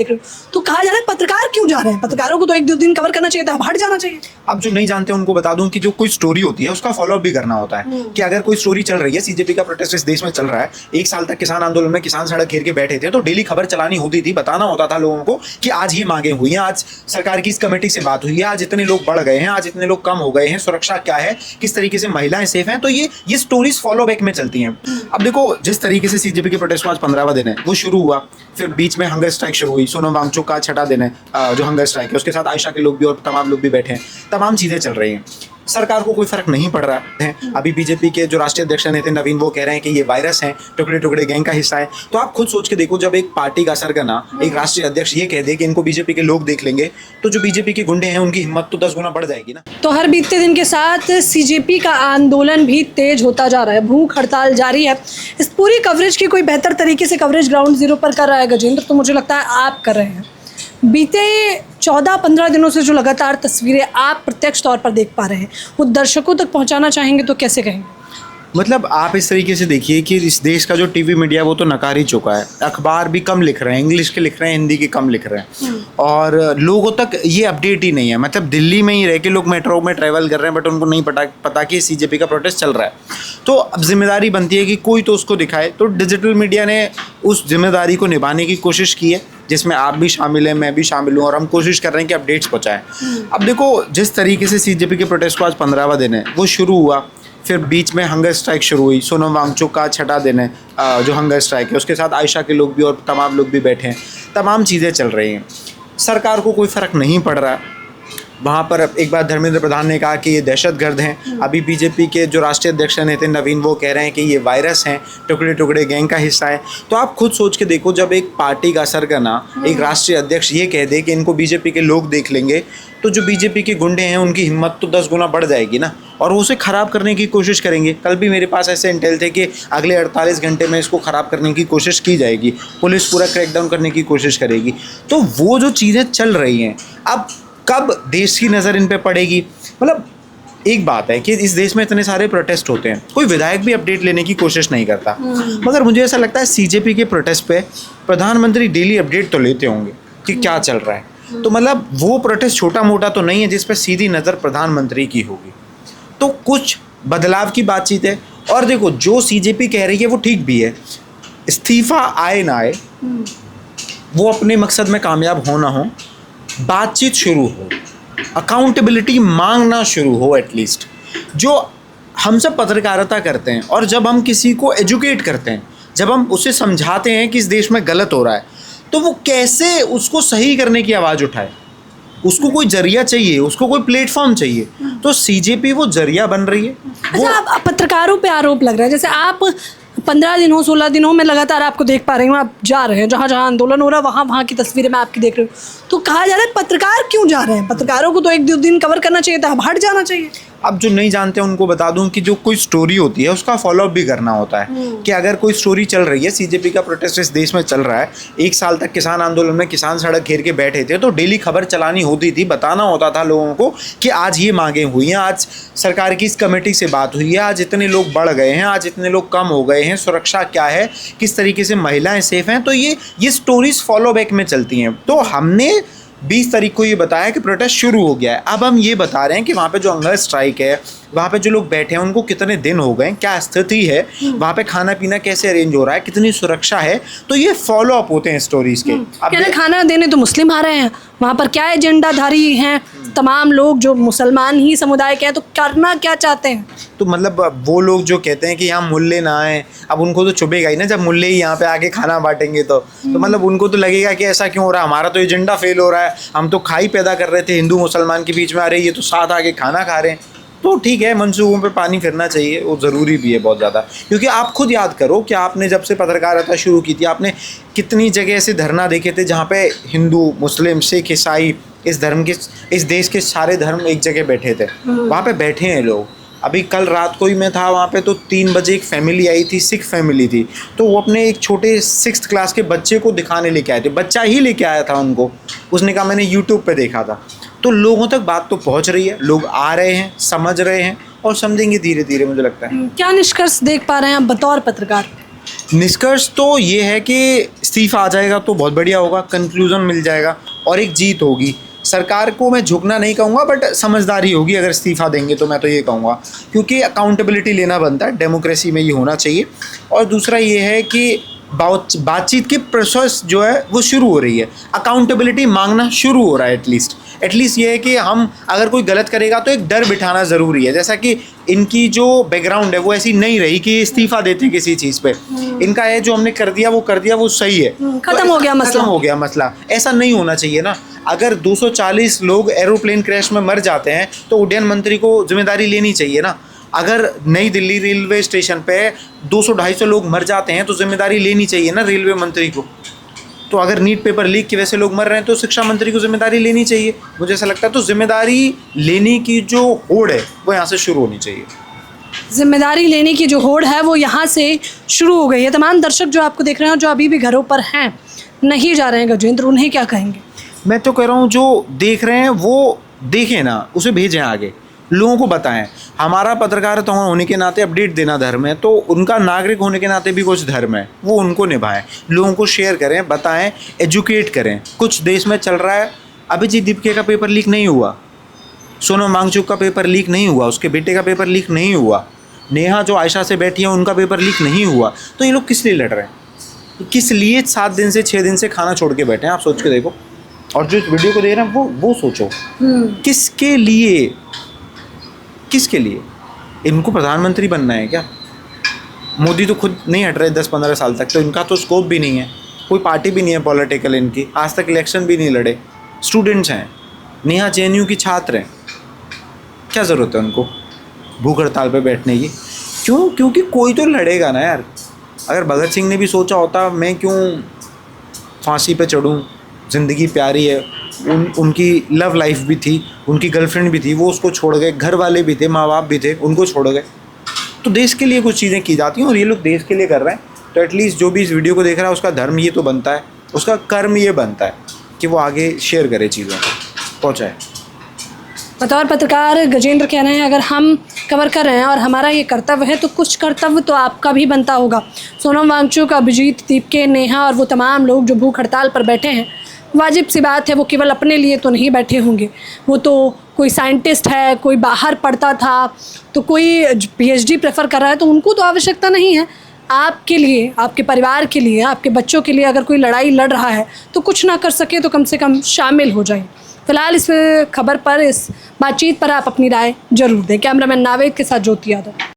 देख रहे हो। तो कहा जा रहा है पत्रकार क्यों जा रहे हैं, पत्रकारों को तो एक दो दिन कवर करना चाहिए था, अब हट जाना चाहिए। अब जो नहीं जानते उनको बता दूं कि जो कोई स्टोरी होती है उसका फॉलोअप भी करना होता है कि अगर कोई स्टोरी चल रही है, सीजेपी का प्रोटेस्ट इस देश में चल रहा है, 1 साल तक किसान आंदोलन में किसान सड़क घेर के बैठे थे, तो डेली खबर चलानी होती थी, बताना होता था लोगों को कि आज ये मांगे हुई हैं, आज सरकार की इस कमेटी से बात हुई है, आज इतने लोग बढ़ गए हैं, आज इतने लोग कम हो गए हैं, सुरक्षा क्या है, किस तरीके से महिलाएं सेफ हैं। तो ये स्टोरीज फॉलो बैक में चलती हैं। अब देखो, जिस तरीके से सीजेपी के प्रोटेस्ट को आज 15वां दिन है, वो शुरू हुआ, फिर बीच में हंगर स्ट्राइक शुरू हुई, सोनम वांगचुक का 6वां दिन है जो हंगर स्ट्राइक है, उसके साथ आयशा के लोग भी और तमाम लोग भी बैठे हैं, तमाम चीजें चल रही हैं। सरकार को कोई फर्क नहीं पड़ रहा है। अभी बीजेपी के जो राष्ट्रीय अध्यक्ष नितिन नवीन वो कह रहे हैं कि ये वायरस है, टुकड़े टुकड़े गैंग का हिस्सा है। तो आप खुद सोच के देखो, जब एक पार्टी का सरगना, एक राष्ट्रीय अध्यक्ष ये कह दे कि इनको बीजेपी के लोग देख लेंगे, तो जो बीजेपी के गुंडे हैं उनकी हिम्मत तो 10 गुना बढ़ जाएगी ना। तो हर बीतते दिन के साथ सीजेपी का आंदोलन भी तेज होता जा रहा है, भूख हड़ताल जारी है। इस पूरी कवरेज की कोई बेहतर तरीके से कवरेज ग्राउंड जीरो पर कर रहा है गजेंद्र, तो मुझे लगता है आप कर रहे हैं। बीते 14-15 दिनों से जो लगातार तस्वीरें आप प्रत्यक्ष तौर पर देख पा रहे हैं, वो दर्शकों तक पहुंचाना चाहेंगे तो कैसे कहेंगे? मतलब आप इस तरीके से देखिए कि इस देश का जो टीवी मीडिया वो तो नकार ही चुका है। अखबार भी कम लिख रहे हैं, इंग्लिश के लिख रहे हैं, हिंदी के कम लिख रहे हैं, और लोगों तक ये अपडेट ही नहीं है। मतलब दिल्ली में ही रह के लोग मेट्रो में ट्रैवल कर रहे हैं, बट उनको नहीं पता कि सीजेपी का प्रोटेस्ट चल रहा है। तो अब जिम्मेदारी बनती है कि कोई तो उसको दिखाए। तो डिजिटल मीडिया ने उस जिम्मेदारी को निभाने की कोशिश की है, जिसमें आप भी शामिल हैं, मैं भी शामिल हूँ, और हम कोशिश कर रहे हैं कि अपडेट्स पहुँचाएँ। अब देखो, जिस तरीके से सीजेपी के प्रोटेस्ट को आज 15वां दिन है, वो शुरू हुआ, फिर बीच में हंगर स्ट्राइक शुरू हुई, सोनम वांगचुक का 6वां दिन है जो हंगर स्ट्राइक है, उसके साथ आयशा के लोग भी और तमाम लोग भी बैठे हैं, तमाम चीज़ें चल रही हैं। सरकार को कोई फ़र्क नहीं पड़ रहा। वहाँ पर एक बार धर्मेंद्र प्रधान ने कहा कि ये दहशतगर्द हैं। अभी बीजेपी के जो राष्ट्रीय अध्यक्ष हैं नितिन नवीन वो कह रहे हैं कि ये वायरस हैं, टुकड़े टुकड़े गैंग का हिस्सा है। तो आप खुद सोच के देखो, जब एक पार्टी का सरगना, एक राष्ट्रीय अध्यक्ष ये कह दे कि इनको बीजेपी के लोग देख लेंगे, तो जो बीजेपी के गुंडे हैं उनकी हिम्मत तो 10 गुना बढ़ जाएगी ना, और उसे ख़राब करने की कोशिश करेंगे। कल भी मेरे पास ऐसे इंटेल थे कि अगले 48 घंटे में इसको ख़राब करने की कोशिश की जाएगी, पुलिस पूरा क्रैकडाउन करने की कोशिश करेगी। तो वो जो चीज़ें चल रही हैं, अब कब देश की नज़र इन पे पड़ेगी? मतलब एक बात है कि इस देश में इतने सारे प्रोटेस्ट होते हैं, कोई विधायक भी अपडेट लेने की कोशिश नहीं करता, मगर मुझे ऐसा लगता है सीजेपी के प्रोटेस्ट पे प्रधानमंत्री डेली अपडेट तो लेते होंगे कि क्या चल रहा है। तो मतलब वो प्रोटेस्ट छोटा मोटा तो नहीं है जिस पर सीधी नज़र प्रधानमंत्री की होगी। तो कुछ बदलाव की बातचीत है। और देखो, जो सीजेपी कह रही है वो ठीक भी है, इस्तीफा आए ना आए, वो अपने मकसद में कामयाब हो ना हो, बातचीत शुरू हो, अकाउंटेबिलिटी मांगना शुरू हो। एटलीस्ट जो हम सब पत्रकारिता करते हैं, और जब हम किसी को एजुकेट करते हैं, जब हम उसे समझाते हैं कि इस देश में गलत हो रहा है, तो वो कैसे उसको सही करने की आवाज़ उठाए। उसको कोई जरिया चाहिए, उसको कोई प्लेटफॉर्म चाहिए। तो सीजेपी वो जरिया बन रही है। अच्छा, आप पत्रकारों पे आरोप लग रहा है, जैसे आप 15 दिन हो, 16 दिन हो, मैं लगातार आपको देख पा रही हूँ, आप जा रहे हैं जहाँ जहाँ आंदोलन हो रहा है, वहाँ की तस्वीरें मैं आपकी देख रही हूँ। तो कहा जा रहा है पत्रकार क्यों जा रहे हैं, पत्रकारों को तो एक दो दिन कवर करना चाहिए था, अब हट जाना चाहिए। अब जो नहीं जानते उनको बता दूं कि जो कोई स्टोरी होती है उसका फॉलोअप भी करना होता है कि अगर कोई स्टोरी चल रही है, सीजेपी का प्रोटेस्ट इस देश में चल रहा है, 1 साल तक किसान आंदोलन में किसान सड़क घेर के बैठे थे, तो डेली खबर चलानी होती थी, बताना होता था लोगों को कि आज ये मांगे हुई हैं, आज सरकार की इस कमेटी से बात हुई है, आज इतने लोग बढ़ गए हैं, आज इतने लोग कम हो गए हैं, सुरक्षा क्या है, किस तरीके से महिलाएं सेफ हैं। तो ये स्टोरीज फॉलो बैक में चलती हैं। तो हमने 20 तारीख को ये बताया कि प्रोटेस्ट शुरू हो गया है। अब हम ये बता रहे हैं कि वहाँ पे जो हंगर स्ट्राइक है, वहाँ पे जो लोग बैठे हैं उनको कितने दिन हो गए, क्या स्थिति है, वहाँ पे खाना पीना कैसे अरेंज हो रहा है, कितनी सुरक्षा है। तो ये फॉलो अप होते हैं स्टोरीज के। अब खाना देने तो मुस्लिम आ रहे हैं, वहाँ पर क्या एजेंडाधारी हैं तमाम लोग जो मुसलमान ही समुदाय के हैं, तो करना क्या चाहते हैं? तो मतलब वो लोग जो कहते हैं कि यहाँ मुल्ले ना आए, अब उनको तो चुभेगा ही ना जब मुल्ले ही यहाँ पे आके खाना बांटेंगे। तो मतलब उनको तो लगेगा कि ऐसा क्यों हो रहा है, हमारा तो एजेंडा फेल हो रहा है, हम तो खाई पैदा कर रहे थे हिंदू मुसलमान के बीच में, आ रही है तो साथ आके खाना खा रहे हैं। तो ठीक है, मंसूबों पे पानी फिरना चाहिए, वो ज़रूरी भी है बहुत ज़्यादा। क्योंकि आप खुद याद करो कि आपने जब से पत्रकारिता शुरू की थी, आपने कितनी जगह ऐसे धरना देखे थे जहाँ पे हिंदू, मुस्लिम, सिख, ईसाई, इस धर्म के, इस देश के सारे धर्म एक जगह बैठे थे। वहाँ पे बैठे हैं लोग। अभी कल रात को ही मैं था वहाँ पे, तो 3 बजे एक फैमिली आई थी, सिख फैमिली थी, तो वो अपने एक छोटे 6th क्लास के बच्चे को दिखाने लेके आए थे, बच्चा ही लेके आया था उनको। उसने कहा मैंने यूट्यूब पे देखा था। तो लोगों तक बात तो पहुँच रही है, लोग आ रहे हैं, समझ रहे हैं, और समझेंगे धीरे धीरे, मुझे लगता है। क्या निष्कर्ष देख पा रहे हैं आप बतौर पत्रकार? निष्कर्ष तो ये है कि इस्तीफा आ जाएगा तो बहुत बढ़िया होगा, कंक्लूजन मिल जाएगा और एक जीत होगी। सरकार को मैं झुकना नहीं कहूँगा, बट समझदारी होगी अगर इस्तीफा देंगे तो, मैं तो ये कहूँगा, क्योंकि अकाउंटेबिलिटी लेना बनता है, डेमोक्रेसी में ये होना चाहिए। और दूसरा ये है कि बातचीत की प्रोसेस जो है वो शुरू हो रही है, अकाउंटेबिलिटी मांगना शुरू हो रहा है। एटलीस्ट ये है कि हम अगर कोई गलत करेगा तो एक डर बिठाना ज़रूरी है। जैसा कि इनकी जो बैकग्राउंड है वो ऐसी नहीं रही कि इस्तीफा देते हैं किसी चीज़ पे, इनका है जो हमने कर दिया वो सही है, खत्म हो गया मसला। ऐसा नहीं होना चाहिए ना। अगर 240 लोग एरोप्लेन क्रैश में मर जाते हैं तो उड्डयन मंत्री को जिम्मेदारी लेनी चाहिए ना। अगर नई दिल्ली रेलवे स्टेशन पे 200-250 लोग मर जाते हैं तो जिम्मेदारी लेनी चाहिए ना रेलवे मंत्री को। तो अगर नीट पेपर लीक की वजह से लोग मर रहे हैं तो शिक्षा मंत्री को जिम्मेदारी लेनी चाहिए, मुझे ऐसा लगता है। तो जिम्मेदारी लेने की जो होड़ है वो यहाँ से शुरू होनी चाहिए। जिम्मेदारी लेने की जो होड़ है वो यहाँ से शुरू हो गई है। तमाम दर्शक जो आपको देख रहे हैं, जो अभी भी घरों पर हैं, नहीं जा रहे हैं गजेंद्र, उन्हें क्या कहेंगे? मैं तो कह रहा हूँ जो देख रहे हैं वो देखें ना, उसे भेजें आगे, लोगों को बताएं। हमारा पत्रकारिता होने के नाते अपडेट देना धर्म है, तो उनका नागरिक होने के नाते भी कुछ धर्म है, वो उनको निभाएं। लोगों को शेयर करें, बताएं, एजुकेट करें। कुछ देश में चल रहा है, अभिजीत दीपके का पेपर लीक नहीं हुआ, सोनम वांगचुक का पेपर लीक नहीं हुआ, उसके बेटे का पेपर लीक नहीं हुआ, नेहा जो आयशा से बैठी है उनका पेपर लीक नहीं हुआ। तो ये लोग किस लिए लड़ रहे हैं? किस लिए 7 दिन से 6 दिन से खाना छोड़ के बैठे हैं? आप सोच के देखो। और जो इस वीडियो को देख रहे हैं वो सोचो, किसके लिए? किसके लिए? इनको प्रधानमंत्री बनना है क्या? मोदी तो खुद नहीं हट रहे 10-15 साल तक, तो इनका तो स्कोप भी नहीं है, कोई पार्टी भी नहीं है पॉलिटिकल इनकी, आज तक इलेक्शन भी नहीं लड़े। स्टूडेंट्स हैं, नेहा JNU की छात्र हैं, क्या ज़रूरत है उनको भूख हड़ताल पे बैठने की? क्यों? क्योंकि कोई तो लड़ेगा ना यार। अगर भगत सिंह ने भी सोचा होता मैं क्यों फांसी पे चढ़ूँ, ज़िंदगी प्यारी है, उनकी लव लाइफ भी थी, उनकी गर्लफ्रेंड भी थी, वो उसको छोड़ गए, घर वाले भी थे, माँ बाप भी थे, उनको छोड़ गए। तो देश के लिए कुछ चीज़ें की जाती हैं और ये लोग देश के लिए कर रहे हैं। तो एटलीस्ट जो भी इस वीडियो को देख रहा है उसका धर्म ये तो बनता है, उसका कर्म ये बनता है कि वो आगे शेयर करे, चीज़ों को पहुँचाए। बतौर पत्रकार गजेंद्र कह रहे हैं, अगर हम कवर कर रहे हैं और हमारा ये कर्तव्य है तो कुछ कर्तव्य तो आपका भी बनता होगा। सोनम वांगचुक, अभिजीत दीपके, नेहा और वो तमाम लोग जो भूख हड़ताल पर बैठे हैं, वाजिब सी बात है वो केवल अपने लिए तो नहीं बैठे होंगे। वो तो कोई साइंटिस्ट है, कोई बाहर पढ़ता था, तो कोई PhD प्रेफर कर रहा है, तो उनको तो आवश्यकता नहीं है। आपके लिए, आपके परिवार के लिए, आपके बच्चों के लिए अगर कोई लड़ाई लड़ रहा है तो कुछ ना कर सके तो कम से कम शामिल हो जाए। फिलहाल इस खबर पर, इस बातचीत पर आप अपनी राय जरूर दें। कैमरामैन नावेद के साथ ज्योति यादव।